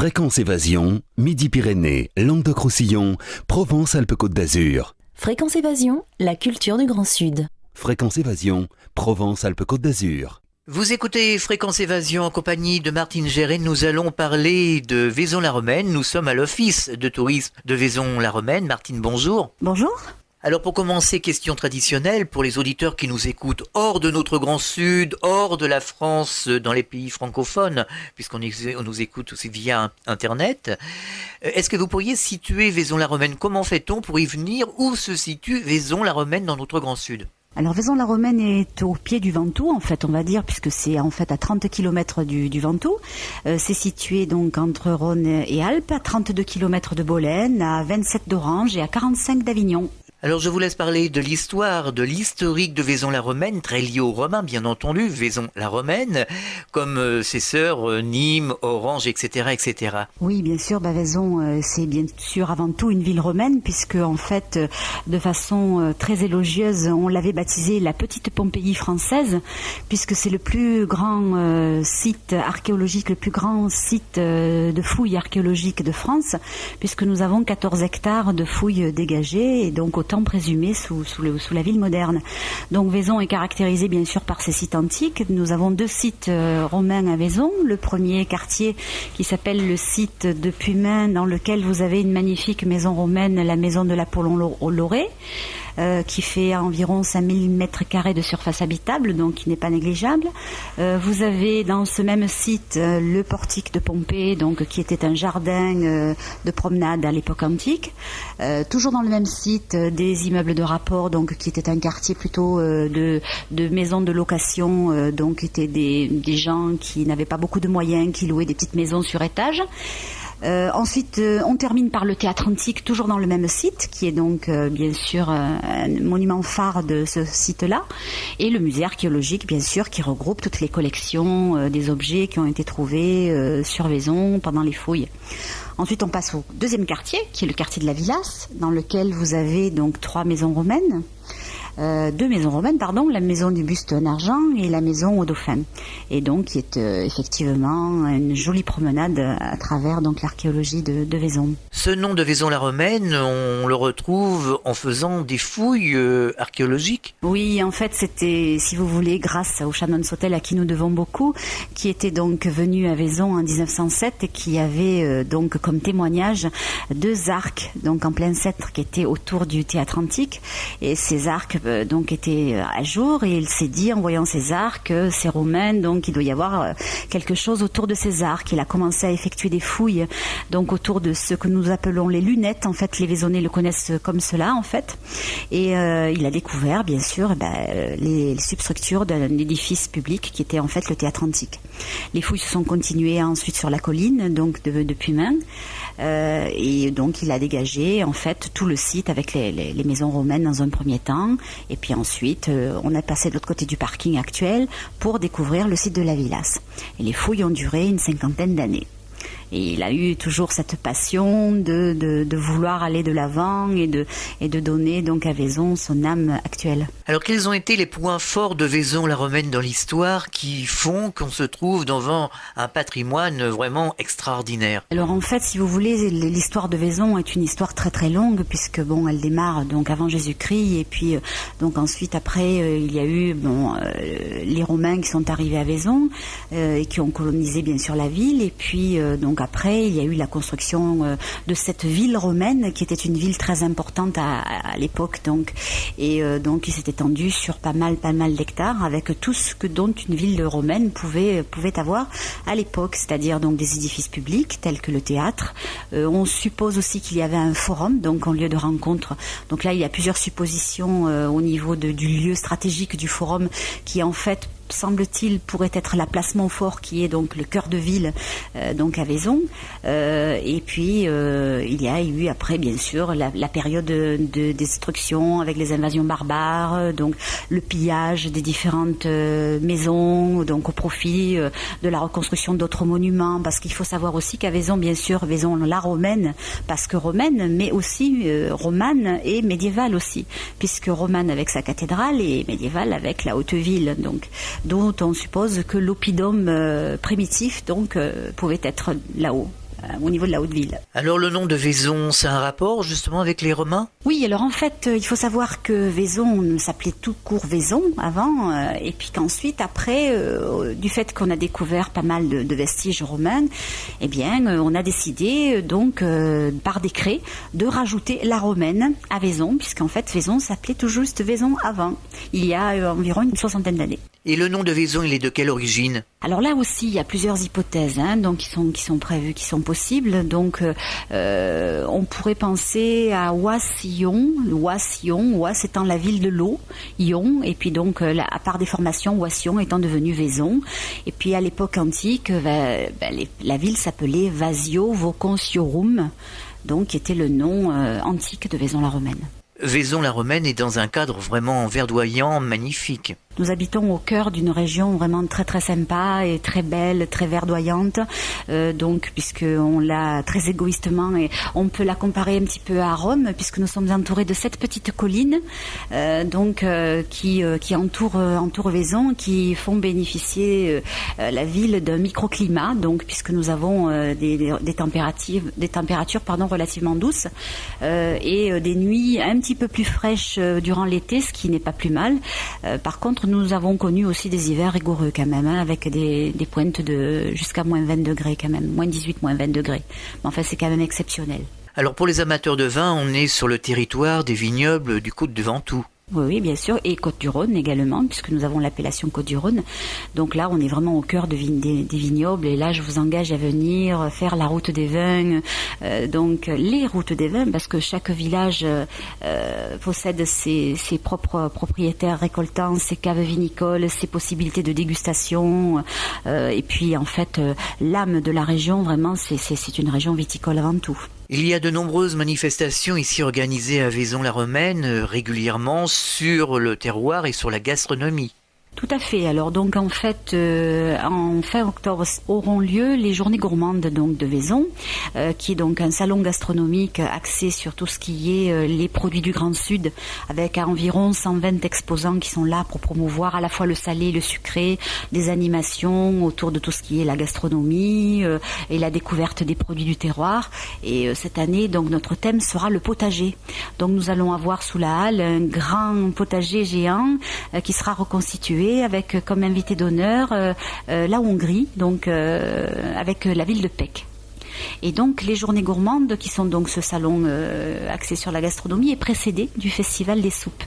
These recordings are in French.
Fréquence Évasion, Midi-Pyrénées, Languedoc-Roussillon, Provence-Alpes-Côte d'Azur. Fréquence Évasion, la culture du Grand Sud. Fréquence Évasion, Provence-Alpes-Côte d'Azur. Vous écoutez Fréquence Évasion en compagnie de Martine Géret. Nous allons parler de Vaison-la-Romaine. Nous sommes à l'office de tourisme de Vaison-la-Romaine. Martine, bonjour. Bonjour. Alors pour commencer, question traditionnelle pour les auditeurs qui nous écoutent hors de notre Grand Sud, hors de la France, dans les pays francophones, puisqu'on nous écoute aussi via Internet. Est-ce que vous pourriez situer Vaison-la-Romaine? Comment fait-on pour y venir? Où se situe Vaison-la-Romaine dans notre Grand Sud? Alors Vaison-la-Romaine est au pied du Ventoux, en fait, on va dire, puisque c'est en fait à 30 km du Ventoux. C'est situé donc entre Rhône et Alpes, à 32 km de Bolène, à 27 d'Orange et à 45 d'Avignon. Alors je vous laisse parler de l'histoire, de l'historique de Vaison-la-Romaine, très lié aux Romains bien entendu, Vaison-la-Romaine, comme ses sœurs Nîmes, Orange, etc., etc. Oui, bien sûr, Vaison, c'est bien sûr avant tout une ville romaine, puisque en fait, de façon très élogieuse, on l'avait baptisée la petite Pompéi française, puisque c'est le plus grand site archéologique, le plus grand site de fouilles archéologiques de France, puisque nous avons 14 hectares de fouilles dégagées, et donc temps présumé sous la ville moderne. Donc Vaison est caractérisé bien sûr par ses sites antiques. Nous avons deux sites romains à Vaison. Le premier quartier qui s'appelle le site de Pumain, dans lequel vous avez une magnifique maison romaine, la maison de l'Apollon-Lauré, qui fait environ 5000 mètres carrés de surface habitable, donc qui n'est pas négligeable. Vous avez dans ce même site le portique de Pompée, donc qui était un jardin de promenade à l'époque antique. Toujours dans le même site, des immeubles de rapport, donc qui était un quartier plutôt de maisons de location, donc qui étaient des gens qui n'avaient pas beaucoup de moyens, qui louaient des petites maisons sur étage. Ensuite, on termine par le théâtre antique, toujours dans le même site, qui est donc bien sûr un monument phare de ce site-là, et le musée archéologique, bien sûr, qui regroupe toutes les collections des objets qui ont été trouvés sur Vaison pendant les fouilles. Ensuite, on passe au deuxième quartier, qui est le quartier de la Villasse, dans lequel vous avez donc deux maisons romaines, la maison du buste en argent et la maison au dauphin. Et donc, qui est effectivement une jolie promenade à travers donc l'archéologie de Vaison. Ce nom de Vaison-la-Romaine, on le retrouve en faisant des fouilles archéologiques? Oui, en fait, c'était, si vous voulez, grâce au chanoine Sautel, à qui nous devons beaucoup, qui était donc venu à Vaison en 1907 et qui avait donc comme témoignage deux arcs, donc en plein cintre, qui étaient autour du théâtre antique. Et ces arcs donc étaient à jour, et il s'est dit en voyant ces arcs, ces Romains, donc il doit y avoir quelque chose autour de ces arcs. Il a commencé à effectuer des fouilles donc autour de ce que nous appelons les lunettes. En fait, les Vaisonnais le connaissent comme cela en fait, et il a découvert bien sûr les substructures d'un édifice public qui était en fait le théâtre antique. Les fouilles se sont continuées ensuite sur la colline donc de Pumain, et donc il a dégagé en fait tout le site avec les maisons romaines dans un premier temps. Et puis ensuite, on a passé de l'autre côté du parking actuel pour découvrir le site de la Villasse. Et les fouilles ont duré une 50aine d'années. Et il a eu toujours cette passion de vouloir aller de l'avant et de donner donc à Vaison son âme actuelle. Alors quels ont été les points forts de Vaison-la-Romaine dans l'histoire qui font qu'on se trouve devant un patrimoine vraiment extraordinaire? Alors en fait, si vous voulez, l'histoire de Vaison est une histoire très très longue, puisque bon, elle démarre donc avant Jésus-Christ, et puis donc ensuite après il y a eu les Romains qui sont arrivés à Vaison et qui ont colonisé bien sûr la ville, et puis donc après, il y a eu la construction de cette ville romaine qui était une ville très importante à l'époque, donc, et donc qui s'est étendue sur pas mal d'hectares, avec tout ce que dont une ville romaine pouvait avoir à l'époque, c'est-à-dire donc des édifices publics tels que le théâtre. On suppose aussi qu'il y avait un forum, donc en lieu de rencontre. Donc là, il y a plusieurs suppositions au niveau du lieu stratégique du forum, qui en fait, semble-t-il, pourrait être la place Montfort, qui est donc le cœur de ville donc à Vaison. Et puis il y a eu après bien sûr la période de destruction avec les invasions barbares, donc le pillage des différentes maisons, donc au profit de la reconstruction d'autres monuments, parce qu'il faut savoir aussi qu'à Vaison, bien sûr, Vaison la romaine, parce que romaine, mais aussi romane et médiévale aussi, puisque romane avec sa cathédrale et médiévale avec la haute ville, donc dont on suppose que l'oppidum primitif donc pouvait être là-haut. au niveau de la Haute-Ville. Alors le nom de Vaison, c'est un rapport justement avec les Romains ? Oui, alors en fait, il faut savoir que Vaison s'appelait tout court Vaison avant, et puis qu'ensuite, après, du fait qu'on a découvert pas mal de vestiges romains, eh bien, on a décidé donc par décret de rajouter la romaine à Vaison, puisqu'en fait, Vaison s'appelait tout juste Vaison avant, il y a environ une 60aine d'années. Et le nom de Vaison, il est de quelle origine ? Alors là aussi, il y a plusieurs hypothèses donc qui sont prévues, qui sont possibles. Donc, on pourrait penser à Oise-Sion, Oise étant la ville de l'eau, Ion, et puis donc à part des formations, Oise-Sion étant devenu Vaison. Et puis à l'époque antique, la ville s'appelait Vasio Voconciorum, donc qui était le nom antique de Vaison-la-Romaine. Vaison-la-Romaine est dans un cadre vraiment verdoyant, magnifique. Nous habitons au cœur d'une région vraiment très très sympa et très belle, très verdoyante. Donc, puisqu'on l'a très égoïstement, et on peut la comparer un petit peu à Rome, puisque nous sommes entourés de 7 petites collines, qui entourent Vaison, qui font bénéficier la ville d'un microclimat. Donc, puisque nous avons des températures relativement douces et des nuits un petit peu plus fraîches durant l'été, ce qui n'est pas plus mal. Par contre, nous avons connu aussi des hivers rigoureux quand même, avec des pointes de jusqu'à moins 20 degrés quand même, moins 18, moins 20 degrés. Mais enfin, c'est quand même exceptionnel. Alors pour les amateurs de vin, on est sur le territoire des vignobles du Côte de Ventoux. Oui, bien sûr, et Côte-du-Rhône également, puisque nous avons l'appellation Côte-du-Rhône. Donc là, on est vraiment au cœur des vignobles, et là, je vous engage à venir faire la route des vins, donc les routes des vins, parce que chaque village possède ses propres propriétaires récoltants, ses caves vinicoles, ses possibilités de dégustation, et puis en fait, l'âme de la région, vraiment, c'est une région viticole avant tout. Il y a de nombreuses manifestations ici organisées à Vaison-la-Romaine régulièrement sur le terroir et sur la gastronomie. Tout à fait. Alors donc en fait, en fin octobre auront lieu les Journées gourmandes donc de Vaison, qui est donc un salon gastronomique axé sur tout ce qui est les produits du Grand Sud, avec environ 120 exposants qui sont là pour promouvoir à la fois le salé, le sucré, des animations autour de tout ce qui est la gastronomie et la découverte des produits du terroir. Et cette année, donc notre thème sera le potager. Donc nous allons avoir sous la halle un grand potager géant qui sera reconstitué avec comme invité d'honneur la Hongrie, donc avec la ville de Pécs. Et donc les Journées gourmandes, qui sont donc ce salon axé sur la gastronomie, est précédé du Festival des soupes.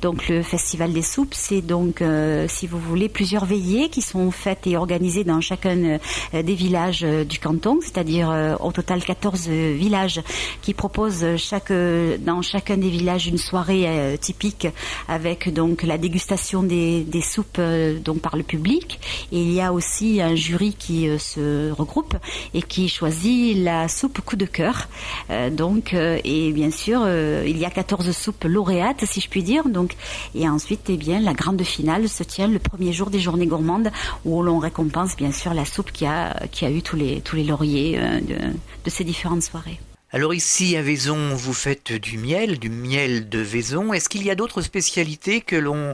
Donc le Festival des soupes, c'est donc, si vous voulez, plusieurs veillées qui sont faites et organisées dans chacun des villages du canton, c'est-à-dire au total 14 villages qui proposent dans chacun des villages une soirée typique avec donc la dégustation des soupes donc par le public. Et il y a aussi un jury qui se regroupe et qui choisit la soupe coup de cœur. Et bien sûr, il y a 14 soupes lauréates, si je puis dire. Donc, et ensuite, eh bien, la grande finale se tient le premier jour des Journées gourmandes, où l'on récompense bien sûr la soupe qui a eu tous les lauriers de ces différentes soirées. Alors ici à Vaison, vous faites du miel de Vaison. Est-ce qu'il y a d'autres spécialités que l'on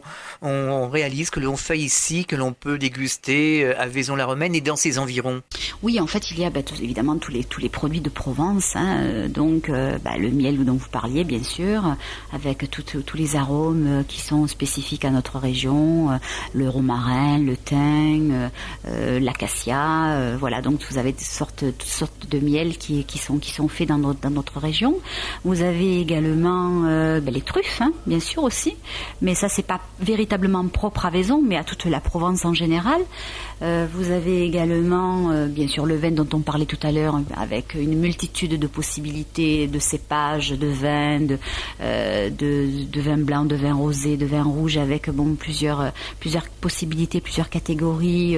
réalise, que l'on fait ici, que l'on peut déguster à Vaison-la-Romaine et dans ses environs ? Oui, en fait, il y a évidemment tous les produits de Provence, le miel dont vous parliez, bien sûr, avec tous les arômes qui sont spécifiques à notre région, le romarin, le thym, l'acacia, voilà. Donc vous avez toutes sortes de miel qui sont faits dans notre région. Vous avez également les truffes, bien sûr aussi, mais ça c'est pas véritablement propre à Vaison, mais à toute la Provence en général. Vous avez également bien sûr le vin dont on parlait tout à l'heure, avec une multitude de possibilités de cépages, de vins, de vin blanc, de vin rosé, de vin rouge, avec plusieurs possibilités, plusieurs catégories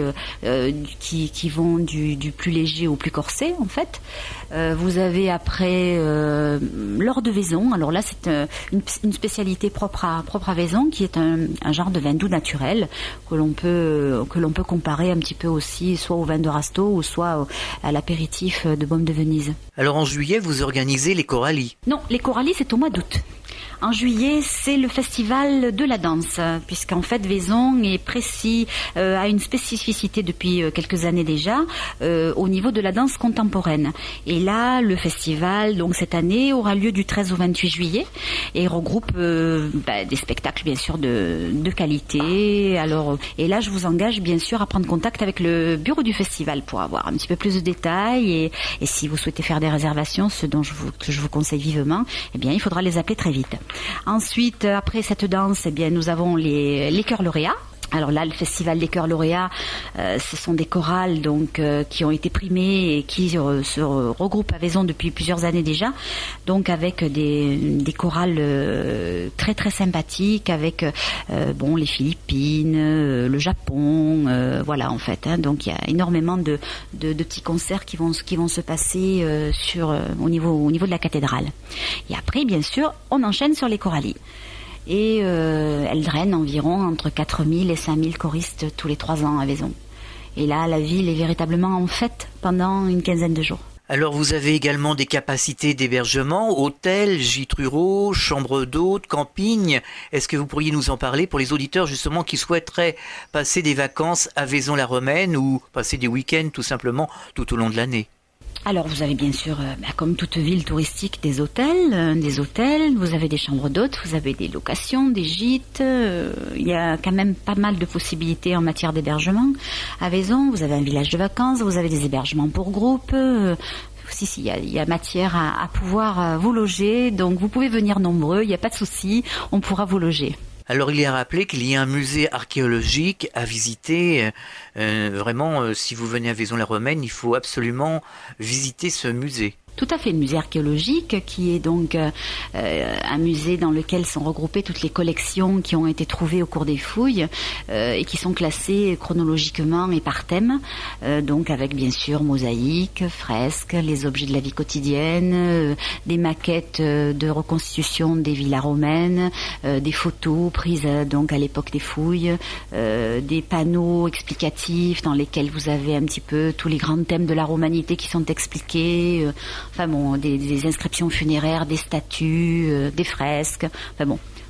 qui vont du plus léger au plus corsé en fait. Vous avez après l'or de Vaison. Alors là, c'est une spécialité propre à Vaison, qui est un genre de vin doux naturel que l'on peut comparer un petit peu aussi, soit au vin de Rasteau ou soit à l'apéritif de Baume de Venise. Alors en juillet, vous organisez les Corallis ? Non, les Corallis, c'est au mois d'août. En juillet, c'est le festival de la danse, puisqu'en fait Vaison est précis, a une spécificité depuis quelques années déjà au niveau de la danse contemporaine. Et là, le festival, donc cette année, aura lieu du 13 au 28 juillet et regroupe des spectacles bien sûr de qualité. Alors, et là, je vous engage bien sûr à prendre contact avec le bureau du festival pour avoir un petit peu plus de détails et si vous souhaitez faire des réservations, ce dont que je vous conseille vivement, eh bien, il faudra les appeler très vite. Ensuite, après cette danse, eh bien, nous avons les chœurs lauréats. Alors là, le festival des chœurs lauréats, ce sont des chorales donc qui ont été primées et qui se regroupent à Vaison depuis plusieurs années déjà, donc avec des chorales très très sympathiques, avec les Philippines, le Japon, voilà en fait. Donc il y a énormément de petits concerts qui vont se passer au niveau de la cathédrale. Et après, bien sûr, on enchaîne sur les choralies. Et elle draine environ entre 4000 et 5000 choristes tous les 3 ans à Vaison. Et là, la ville est véritablement en fête pendant une quinzaine de jours. Alors vous avez également des capacités d'hébergement, hôtels, gîtes ruraux, chambres d'hôtes, camping. Est-ce que vous pourriez nous en parler pour les auditeurs justement qui souhaiteraient passer des vacances à Vaison-la-Romaine ou passer des week-ends tout simplement tout au long de l'année? Alors vous avez bien sûr, comme toute ville touristique, des hôtels, vous avez des chambres d'hôtes, vous avez des locations, des gîtes, il y a quand même pas mal de possibilités en matière d'hébergement. À Vaison, vous avez un village de vacances, vous avez des hébergements pour groupe, il y a matière à pouvoir vous loger, donc vous pouvez venir nombreux, il n'y a pas de souci, on pourra vous loger. Alors il est à rappeler qu'il y a un musée archéologique à visiter. Vraiment, si vous venez à Vaison-la-Romaine, il faut absolument visiter ce musée. Tout à fait, le musée archéologique qui est donc un musée dans lequel sont regroupées toutes les collections qui ont été trouvées au cours des fouilles et qui sont classées chronologiquement et par thème, donc avec bien sûr mosaïques, fresques, les objets de la vie quotidienne, des maquettes de reconstitution des villas romaines, des photos prises donc à l'époque des fouilles, des panneaux explicatifs dans lesquels vous avez un petit peu tous les grands thèmes de la romanité qui sont expliqués. Des inscriptions funéraires, des statues, des fresques,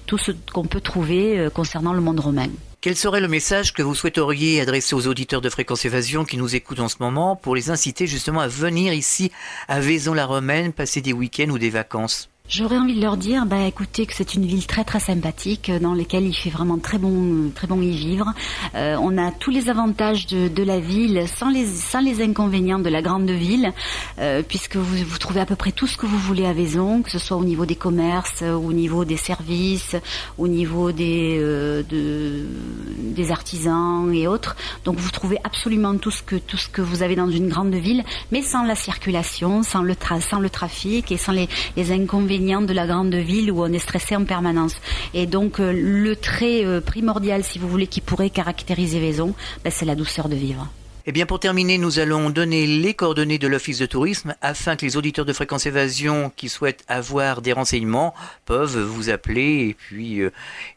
tout ce qu'on peut trouver concernant le monde romain. Quel serait le message que vous souhaiteriez adresser aux auditeurs de Fréquence Évasion qui nous écoutent en ce moment pour les inciter justement à venir ici à Vaison-la-Romaine, passer des week-ends ou des vacances? J'aurais envie de leur dire, écoutez, que c'est une ville très très sympathique dans laquelle il fait vraiment très bon y vivre. On a tous les avantages de la ville sans les inconvénients de la grande ville, puisque vous trouvez à peu près tout ce que vous voulez à Vaison, que ce soit au niveau des commerces, au niveau des services, au niveau des artisans et autres. Donc vous trouvez absolument tout ce que vous avez dans une grande ville, mais sans la circulation, sans le trafic et sans les inconvénients de la grande ville où on est stressé en permanence. Et donc le trait primordial, si vous voulez, qui pourrait caractériser Vaison, c'est la douceur de vivre. Eh bien, pour terminer, nous allons donner les coordonnées de l'Office de tourisme afin que les auditeurs de Fréquence Évasion qui souhaitent avoir des renseignements peuvent vous appeler et puis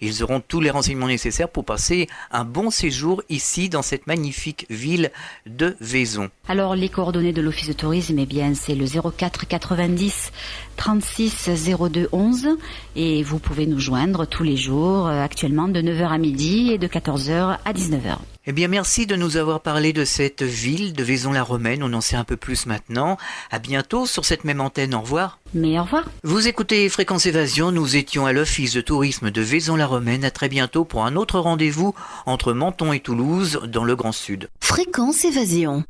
ils auront tous les renseignements nécessaires pour passer un bon séjour ici dans cette magnifique ville de Vaison. Alors, les coordonnées de l'Office de tourisme, c'est le 04 90 36 02 11 et vous pouvez nous joindre tous les jours actuellement de 9h à midi et de 14h à 19h. Eh bien, merci de nous avoir parlé de cette ville de Vaison-la-Romaine. On en sait un peu plus maintenant. À bientôt sur cette même antenne. Au revoir. Mais au revoir. Vous écoutez Fréquence Évasion. Nous étions à l'Office de tourisme de Vaison-la-Romaine. À très bientôt pour un autre rendez-vous entre Menton et Toulouse dans le Grand Sud. Fréquence Évasion.